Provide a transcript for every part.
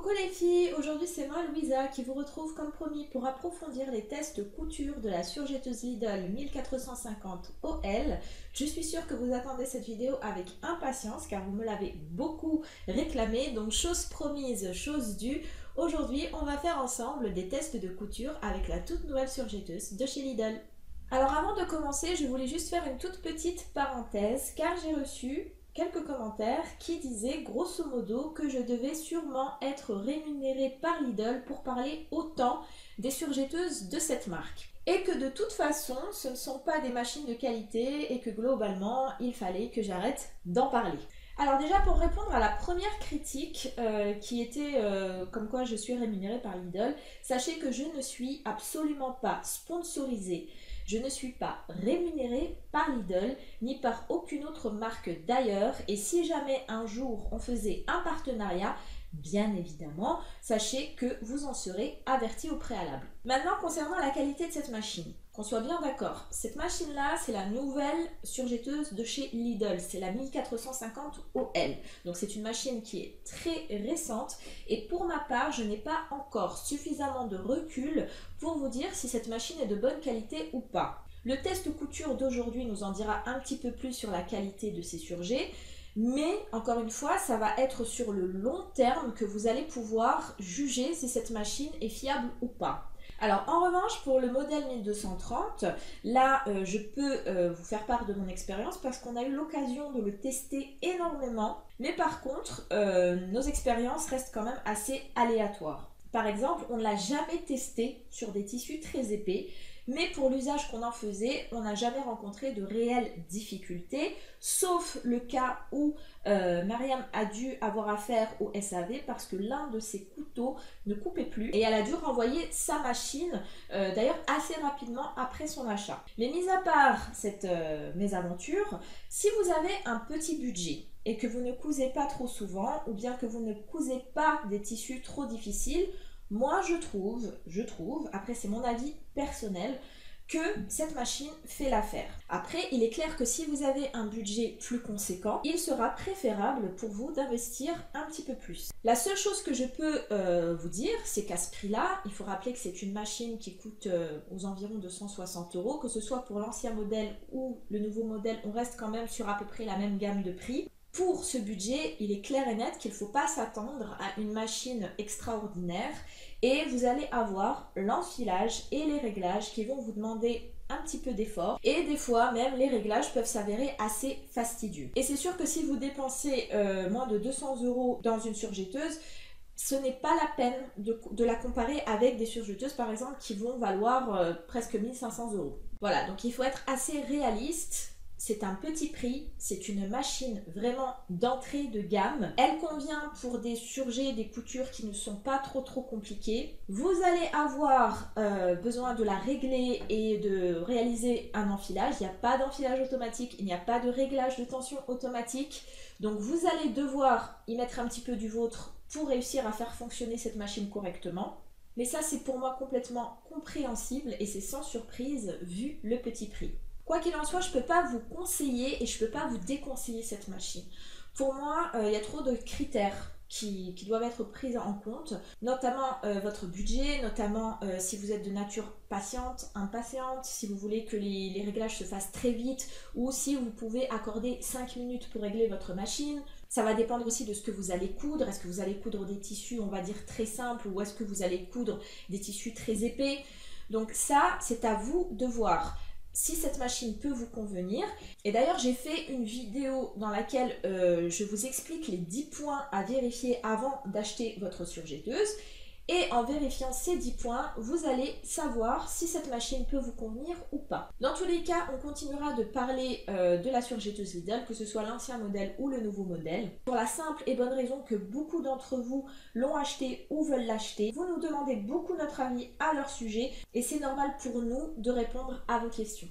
Coucou les filles, aujourd'hui c'est moi Louisa qui vous retrouve comme promis pour approfondir les tests couture de la surjetteuse Lidl 1450 OL. Je suis sûre que vous attendez cette vidéo avec impatience car vous me l'avez beaucoup réclamé, donc chose promise, chose due. Aujourd'hui on va faire ensemble des tests de couture avec la toute nouvelle surjetteuse de chez Lidl. Alors avant de commencer, je voulais juste faire une toute petite parenthèse car j'ai reçu quelques commentaires qui disaient grosso modo que je devais sûrement être rémunérée par Lidl pour parler autant des surjetteuses de cette marque. Et que de toute façon, ce ne sont pas des machines de qualité et que globalement, il fallait que j'arrête d'en parler. Alors déjà, pour répondre à la première critique qui était comme quoi je suis rémunérée par Lidl, sachez que je ne suis absolument pas sponsorisée. Je ne suis pas rémunérée par Lidl ni par aucune autre marque d'ailleurs, et si jamais un jour on faisait un partenariat, bien évidemment, sachez que vous en serez avertis au préalable. Maintenant, concernant la qualité de cette machine, qu'on soit bien d'accord, cette machine-là, c'est la nouvelle surjetteuse de chez Lidl, c'est la 1450 OL. Donc c'est une machine qui est très récente et pour ma part, je n'ai pas encore suffisamment de recul pour vous dire si cette machine est de bonne qualité ou pas. Le test couture d'aujourd'hui nous en dira un petit peu plus sur la qualité de ces surjets. Mais encore une fois, ça va être sur le long terme que vous allez pouvoir juger si cette machine est fiable ou pas. Alors en revanche, pour le modèle 1230, là je peux vous faire part de mon expérience parce qu'on a eu l'occasion de le tester énormément. Mais par contre, nos expériences restent quand même assez aléatoires. Par exemple, on ne l'a jamais testé sur des tissus très épais. Mais pour l'usage qu'on en faisait, on n'a jamais rencontré de réelles difficultés, sauf le cas où Mariam a dû avoir affaire au SAV parce que l'un de ses couteaux ne coupait plus et elle a dû renvoyer sa machine, d'ailleurs assez rapidement après son achat. Mais mis à part cette mésaventure, si vous avez un petit budget et que vous ne cousez pas trop souvent ou bien que vous ne cousez pas des tissus trop difficiles, moi je trouve, après c'est mon avis personnel, que cette machine fait l'affaire. Après, il est clair que si vous avez un budget plus conséquent, il sera préférable pour vous d'investir un petit peu plus. La seule chose que je peux vous dire, c'est qu'à ce prix-là, il faut rappeler que c'est une machine qui coûte aux environs de 160 €, que ce soit pour l'ancien modèle ou le nouveau modèle, on reste quand même sur à peu près la même gamme de prix. Pour ce budget, il est clair et net qu'il ne faut pas s'attendre à une machine extraordinaire et vous allez avoir l'enfilage et les réglages qui vont vous demander un petit peu d'effort et des fois même les réglages peuvent s'avérer assez fastidieux. Et c'est sûr que si vous dépensez moins de 200 € dans une surjetteuse, ce n'est pas la peine de la comparer avec des surjeteuses par exemple qui vont valoir presque 1500 €. Voilà, donc il faut être assez réaliste. C'est un petit prix, c'est une machine vraiment d'entrée de gamme. Elle convient pour des surjets, des coutures qui ne sont pas trop compliquées. Vous allez avoir besoin de la régler et de réaliser un enfilage. Il n'y a pas d'enfilage automatique, il n'y a pas de réglage de tension automatique. Donc vous allez devoir y mettre un petit peu du vôtre pour réussir à faire fonctionner cette machine correctement. Mais ça, c'est pour moi complètement compréhensible et c'est sans surprise vu le petit prix. Quoi qu'il en soit, je ne peux pas vous conseiller et je ne peux pas vous déconseiller cette machine. Pour moi, il y a trop de critères qui doivent être pris en compte, notamment votre budget, notamment si vous êtes de nature patiente, impatiente, si vous voulez que les réglages se fassent très vite ou si vous pouvez accorder 5 minutes pour régler votre machine. Ça va dépendre aussi de ce que vous allez coudre. Est-ce que vous allez coudre des tissus, on va dire, très simples ou est-ce que vous allez coudre des tissus très épais? Donc ça, c'est à vous de voir si cette machine peut vous convenir. Et d'ailleurs, j'ai fait une vidéo dans laquelle je vous explique les 10 points à vérifier avant d'acheter votre surjetteuse. Et en vérifiant ces 10 points, vous allez savoir si cette machine peut vous convenir ou pas. Dans tous les cas, on continuera de parler de la surjetteuse Lidl, que ce soit l'ancien modèle ou le nouveau modèle. Pour la simple et bonne raison que beaucoup d'entre vous l'ont acheté ou veulent l'acheter. Vous nous demandez beaucoup notre avis à leur sujet et c'est normal pour nous de répondre à vos questions.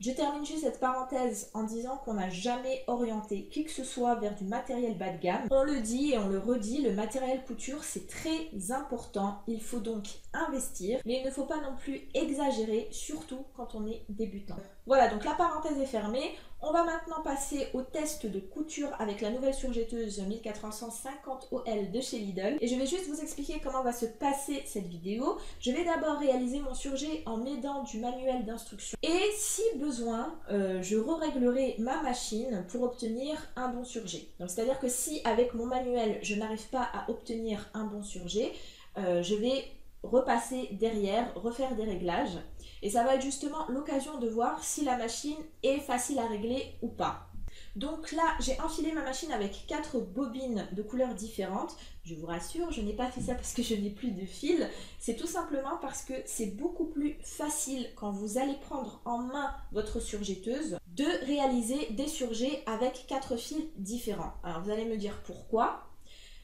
Je termine juste cette parenthèse en disant qu'on n'a jamais orienté qui que ce soit vers du matériel bas de gamme. On le dit et on le redit, le matériel couture c'est très important, il faut donc investir, mais il ne faut pas non plus exagérer, surtout quand on est débutant. Voilà, donc la parenthèse est fermée. On va maintenant passer au test de couture avec la nouvelle surjetteuse 1450 OL de chez Lidl. Et je vais juste vous expliquer comment va se passer cette vidéo. Je vais d'abord réaliser mon surjet en m'aidant du manuel d'instruction. Et si besoin, je réglerai ma machine pour obtenir un bon surjet. Donc c'est-à-dire que si avec mon manuel, je n'arrive pas à obtenir un bon surjet, je vais repasser derrière, refaire des réglages. Et ça va être justement l'occasion de voir si la machine est facile à régler ou pas. Donc là, j'ai enfilé ma machine avec 4 bobines de couleurs différentes. Je vous rassure, je n'ai pas fait ça parce que je n'ai plus de fil. C'est tout simplement parce que c'est beaucoup plus facile quand vous allez prendre en main votre surjetteuse de réaliser des surjets avec 4 fils différents. Alors vous allez me dire pourquoi ?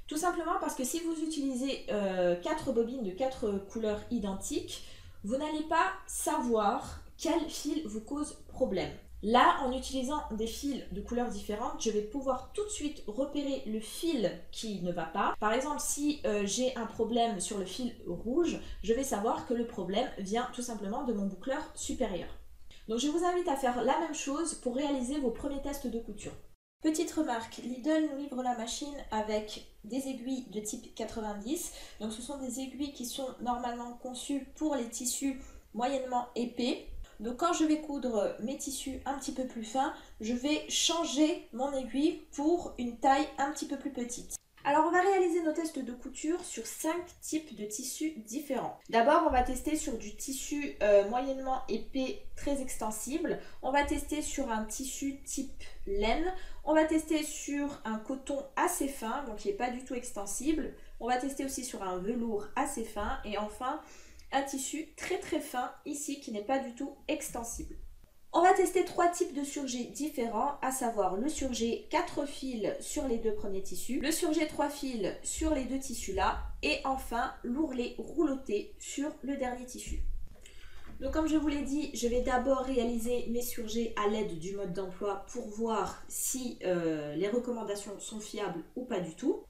Tout simplement parce que si vous utilisez 4 bobines de 4 couleurs identiques, vous n'allez pas savoir quel fil vous cause problème. Là, en utilisant des fils de couleurs différentes, je vais pouvoir tout de suite repérer le fil qui ne va pas. Par exemple, si j'ai un problème sur le fil rouge, je vais savoir que le problème vient tout simplement de mon boucleur supérieur. Donc je vous invite à faire la même chose pour réaliser vos premiers tests de couture. Petite remarque, Lidl nous livre la machine avec des aiguilles de type 90. Donc ce sont des aiguilles qui sont normalement conçues pour les tissus moyennement épais. Donc quand je vais coudre mes tissus un petit peu plus fins, je vais changer mon aiguille pour une taille un petit peu plus petite. Alors on va réaliser nos tests de couture sur 5 types de tissus différents. D'abord on va tester sur du tissu moyennement épais très extensible. On va tester sur un tissu type laine. On va tester sur un coton assez fin, donc qui n'est pas du tout extensible. On va tester aussi sur un velours assez fin. Et enfin un tissu très très fin ici qui n'est pas du tout extensible. On va tester 3 types de surjets différents, à savoir le surjet 4 fils sur les 2 premiers tissus, le surjet 3 fils sur les 2 tissus là, et enfin l'ourlet rouloté sur le dernier tissu. Donc comme je vous l'ai dit, je vais d'abord réaliser mes surjets à l'aide du mode d'emploi pour voir si les recommandations sont fiables ou pas du tout.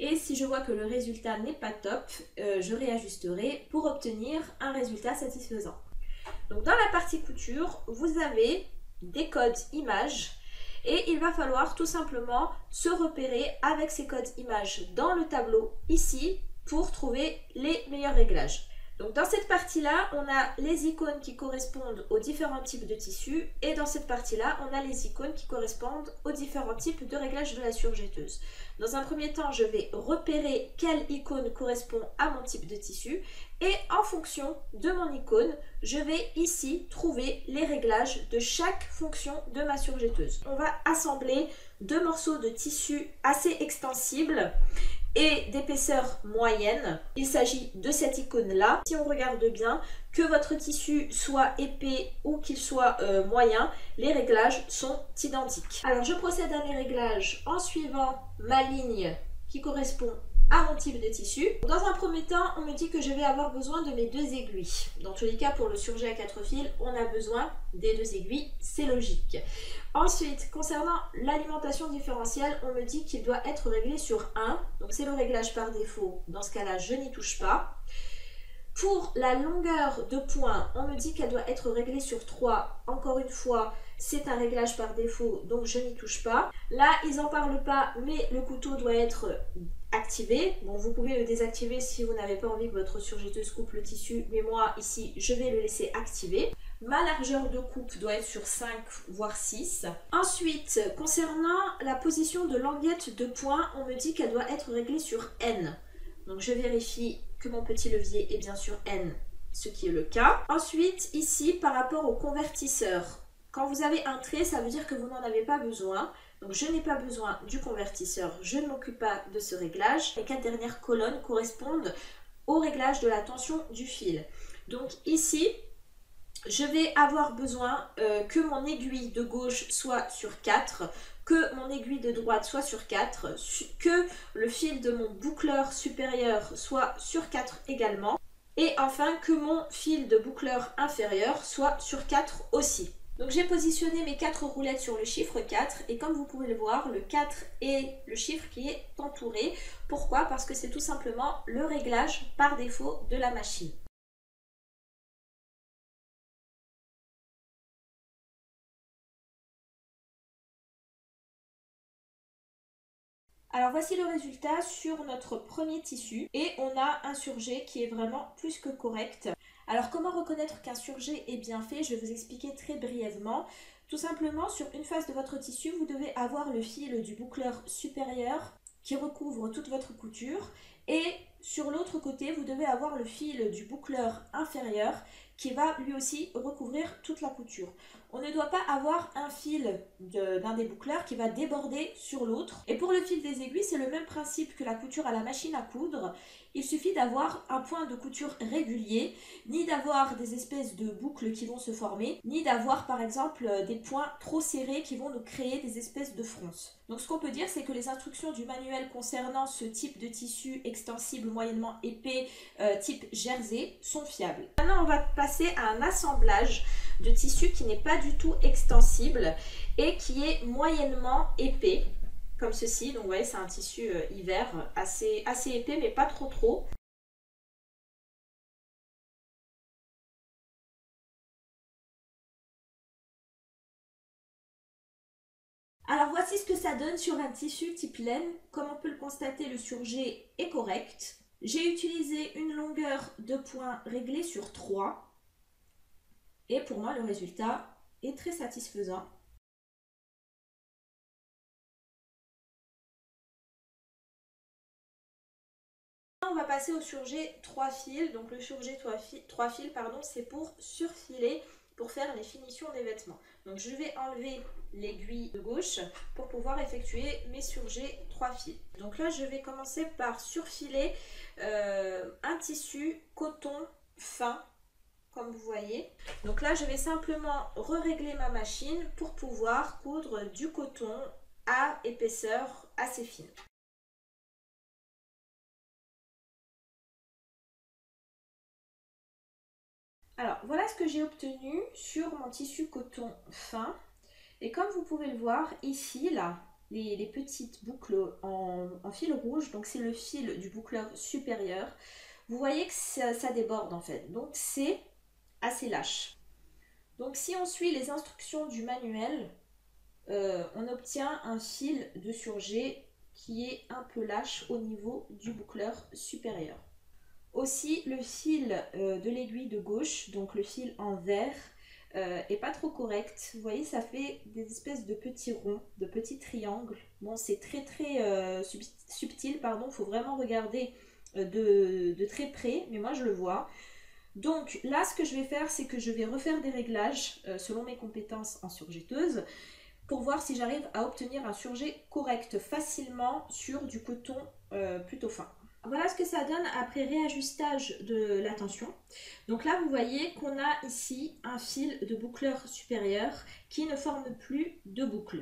Et si je vois que le résultat n'est pas top, je réajusterai pour obtenir un résultat satisfaisant. Donc dans la partie couture, vous avez des codes images et il va falloir tout simplement se repérer avec ces codes images dans le tableau ici pour trouver les meilleurs réglages. Donc dans cette partie-là, on a les icônes qui correspondent aux différents types de tissus et dans cette partie-là, on a les icônes qui correspondent aux différents types de réglages de la surjetteuse. Dans un premier temps, je vais repérer quelle icône correspond à mon type de tissu et en fonction de mon icône, je vais ici trouver les réglages de chaque fonction de ma surjetteuse. On va assembler 2 morceaux de tissu assez extensibles et d'épaisseur moyenne. Il s'agit de cette icône-là. Si on regarde bien, que votre tissu soit épais ou qu'il soit moyen, les réglages sont identiques. Alors je procède à mes réglages en suivant ma ligne qui correspond à mon type de tissu. Dans un premier temps, on me dit que je vais avoir besoin de mes 2 aiguilles. Dans tous les cas, pour le surjet à 4 fils, on a besoin des 2 aiguilles, c'est logique. Ensuite, concernant l'alimentation différentielle, on me dit qu'il doit être réglé sur 1. Donc c'est le réglage par défaut. Dans ce cas-là, je n'y touche pas. Pour la longueur de point, on me dit qu'elle doit être réglée sur 3. Encore une fois, c'est un réglage par défaut, donc je n'y touche pas. Là, ils n'en parlent pas, mais le couteau doit être activé. Bon, vous pouvez le désactiver si vous n'avez pas envie que votre surjetteuse coupe le tissu, mais moi, ici, je vais le laisser activé. Ma largeur de coupe doit être sur 5 voire 6. Ensuite, concernant la position de languette de point, on me dit qu'elle doit être réglée sur N. Donc je vérifie que mon petit levier est bien sur N, ce qui est le cas. Ensuite, ici, par rapport au convertisseur, quand vous avez un trait, ça veut dire que vous n'en avez pas besoin. Donc je n'ai pas besoin du convertisseur, je ne m'occupe pas de ce réglage. Les 4 dernières colonnes correspondent au réglage de la tension du fil. Donc ici, je vais avoir besoin que mon aiguille de gauche soit sur 4, que mon aiguille de droite soit sur 4, que le fil de mon boucleur supérieur soit sur 4 également, et enfin que mon fil de boucleur inférieur soit sur 4 aussi. Donc j'ai positionné mes 4 roulettes sur le chiffre 4 et comme vous pouvez le voir, le 4 est le chiffre qui est entouré. Pourquoi? Parce que c'est tout simplement le réglage par défaut de la machine. Alors voici le résultat sur notre premier tissu et on a un surjet qui est vraiment plus que correct. Alors comment reconnaître qu'un surjet est bien fait? Je vais vous expliquer très brièvement. Tout simplement, sur une face de votre tissu, vous devez avoir le fil du boucleur supérieur qui recouvre toute votre couture et sur l'autre côté, vous devez avoir le fil du boucleur inférieur qui va lui aussi recouvrir toute la couture. On ne doit pas avoir un fil d'un des boucleurs qui va déborder sur l'autre. Et pour le fil des aiguilles, c'est le même principe que la couture à la machine à coudre. Il suffit d'avoir un point de couture régulier, ni d'avoir des espèces de boucles qui vont se former, ni d'avoir par exemple des points trop serrés qui vont nous créer des espèces de fronces. Donc ce qu'on peut dire, c'est que les instructions du manuel concernant ce type de tissu extensible moyennement épais type jersey sont fiables. Maintenant on va passer à un assemblage de tissu qui n'est pas du tout extensible et qui est moyennement épais comme ceci. Donc vous voyez, c'est un tissu hiver assez épais mais pas trop. Alors voici ce que ça donne sur un tissu type laine. Comme on peut le constater, le surjet est correct. J'ai utilisé une longueur de point réglée sur 3 et pour moi le résultat est très satisfaisant. On va passer au surjet 3 fils. Donc le surjet 3 fils, c'est pour surfiler, pour faire les finitions des vêtements. Donc je vais enlever l'aiguille de gauche pour pouvoir effectuer mes surjets 3 fils. Donc là je vais commencer par surfiler un tissu coton fin, comme vous voyez. Donc là je vais simplement régler ma machine pour pouvoir coudre du coton à épaisseur assez fine. Alors voilà ce que j'ai obtenu sur mon tissu coton fin. Et comme vous pouvez le voir ici, là, les petites boucles en fil rouge, donc c'est le fil du boucleur supérieur. Vous voyez que ça déborde en fait, donc c'est assez lâche. Donc si on suit les instructions du manuel, on obtient un fil de surjet qui est un peu lâche au niveau du boucleur supérieur. Aussi, le fil de l'aiguille de gauche, donc le fil en vert, est pas trop correct. Vous voyez, ça fait des espèces de petits ronds, de petits triangles. Bon, c'est très subtil, pardon. Il faut vraiment regarder de très près, mais moi je le vois. Donc là, ce que je vais faire, c'est que je vais refaire des réglages selon mes compétences en surjetteuse pour voir si j'arrive à obtenir un surjet correct facilement sur du coton plutôt fin. Voilà ce que ça donne après réajustage de la tension. Donc là, vous voyez qu'on a ici un fil de boucleur supérieur qui ne forme plus de boucle.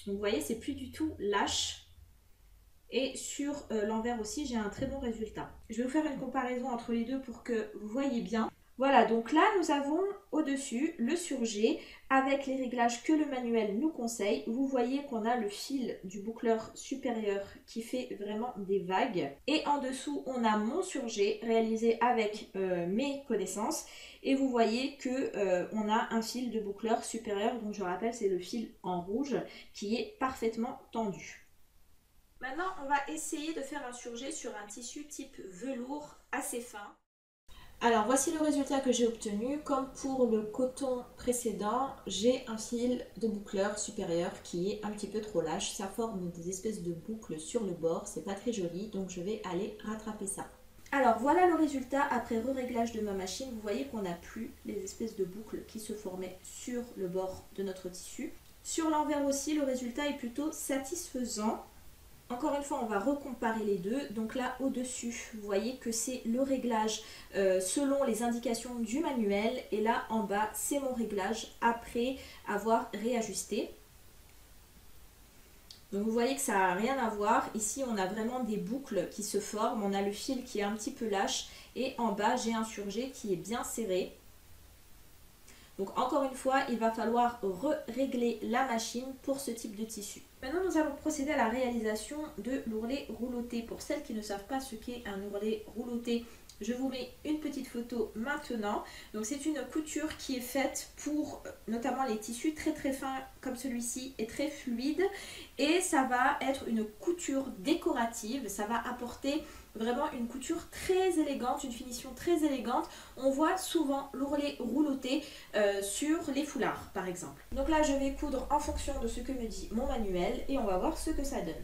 Donc vous voyez, c'est plus du tout lâche. Et sur l'envers aussi, j'ai un très bon résultat. Je vais vous faire une comparaison entre les deux pour que vous voyez bien. Voilà, donc là, nous avons au-dessus le surjet avec les réglages que le manuel nous conseille. Vous voyez qu'on a le fil du boucleur supérieur qui fait vraiment des vagues. Et en dessous, on a mon surjet réalisé avec mes connaissances. Et vous voyez qu'on a un fil de boucleur supérieur, donc je rappelle, c'est le fil en rouge qui est parfaitement tendu. Maintenant, on va essayer de faire un surjet sur un tissu type velours assez fin. Alors voici le résultat que j'ai obtenu. Comme pour le coton précédent, j'ai un fil de boucleur supérieur qui est un petit peu trop lâche. Ça forme des espèces de boucles sur le bord, c'est pas très joli, donc je vais aller rattraper ça. Alors voilà le résultat après réglage de ma machine. Vous voyez qu'on n'a plus les espèces de boucles qui se formaient sur le bord de notre tissu. Sur l'envers aussi, le résultat est plutôt satisfaisant. Encore une fois, on va recomparer les deux. Donc là, au-dessus, vous voyez que c'est le réglage selon les indications du manuel. Et là, en bas, c'est mon réglage après avoir réajusté. Donc vous voyez que ça n'a rien à voir. Ici, on a vraiment des boucles qui se forment. On a le fil qui est un petit peu lâche. Et en bas, j'ai un surjet qui est bien serré. Donc encore une fois, il va falloir régler la machine pour ce type de tissu. Maintenant, nous allons procéder à la réalisation de l'ourlet rouloté. Pour celles qui ne savent pas ce qu'est un ourlet rouloté, je vous mets une petite photo maintenant. Donc c'est une couture qui est faite pour notamment les tissus très très fins comme celui-ci et très fluide. Et ça va être une couture décorative, ça va apporter vraiment une couture très élégante, une finition très élégante. On voit souvent l'ourlet rouloté sur les foulards par exemple. Donc là je vais coudre en fonction de ce que me dit mon manuel et on va voir ce que ça donne.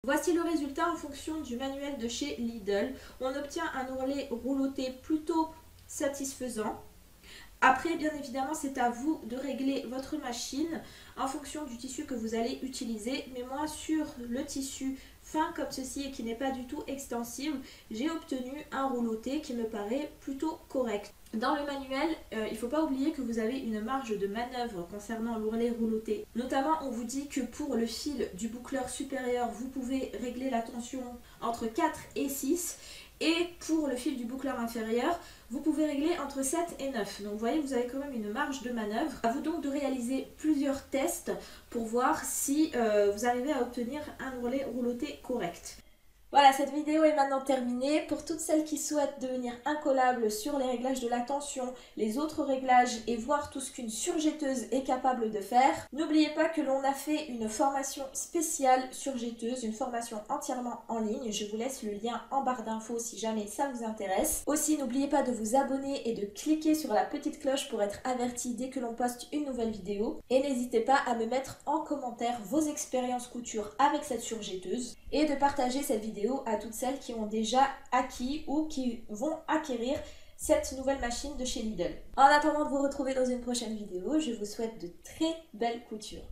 Voici le résultat en fonction du manuel de chez Lidl. On obtient un ourlet rouloté plutôt satisfaisant. Après, bien évidemment, c'est à vous de régler votre machine en fonction du tissu que vous allez utiliser. Mais moi, sur le tissu fin comme ceci et qui n'est pas du tout extensible, j'ai obtenu un rouloté qui me paraît plutôt correct. Dans le manuel, il ne faut pas oublier que vous avez une marge de manœuvre concernant l'ourlet rouloté. Notamment, on vous dit que pour le fil du boucleur supérieur, vous pouvez régler la tension entre 4 et 6. Et pour le fil du boucleur inférieur, vous pouvez régler entre 7 et 9. Donc vous voyez, vous avez quand même une marge de manœuvre. À vous donc de réaliser plusieurs tests pour voir si vous arrivez à obtenir un ourlet rouloté correct. Voilà, cette vidéo est maintenant terminée. Pour toutes celles qui souhaitent devenir incollables sur les réglages de la tension, les autres réglages et voir tout ce qu'une surjetteuse est capable de faire, n'oubliez pas que l'on a fait une formation spéciale surjetteuse, une formation entièrement en ligne. Je vous laisse le lien en barre d'infos si jamais ça vous intéresse. Aussi, n'oubliez pas de vous abonner et de cliquer sur la petite cloche pour être averti dès que l'on poste une nouvelle vidéo. Et n'hésitez pas à me mettre en commentaire vos expériences couture avec cette surjetteuse et de partager cette vidéo à toutes celles qui ont déjà acquis ou qui vont acquérir cette nouvelle machine de chez Lidl. En attendant de vous retrouver dans une prochaine vidéo, je vous souhaite de très belles coutures.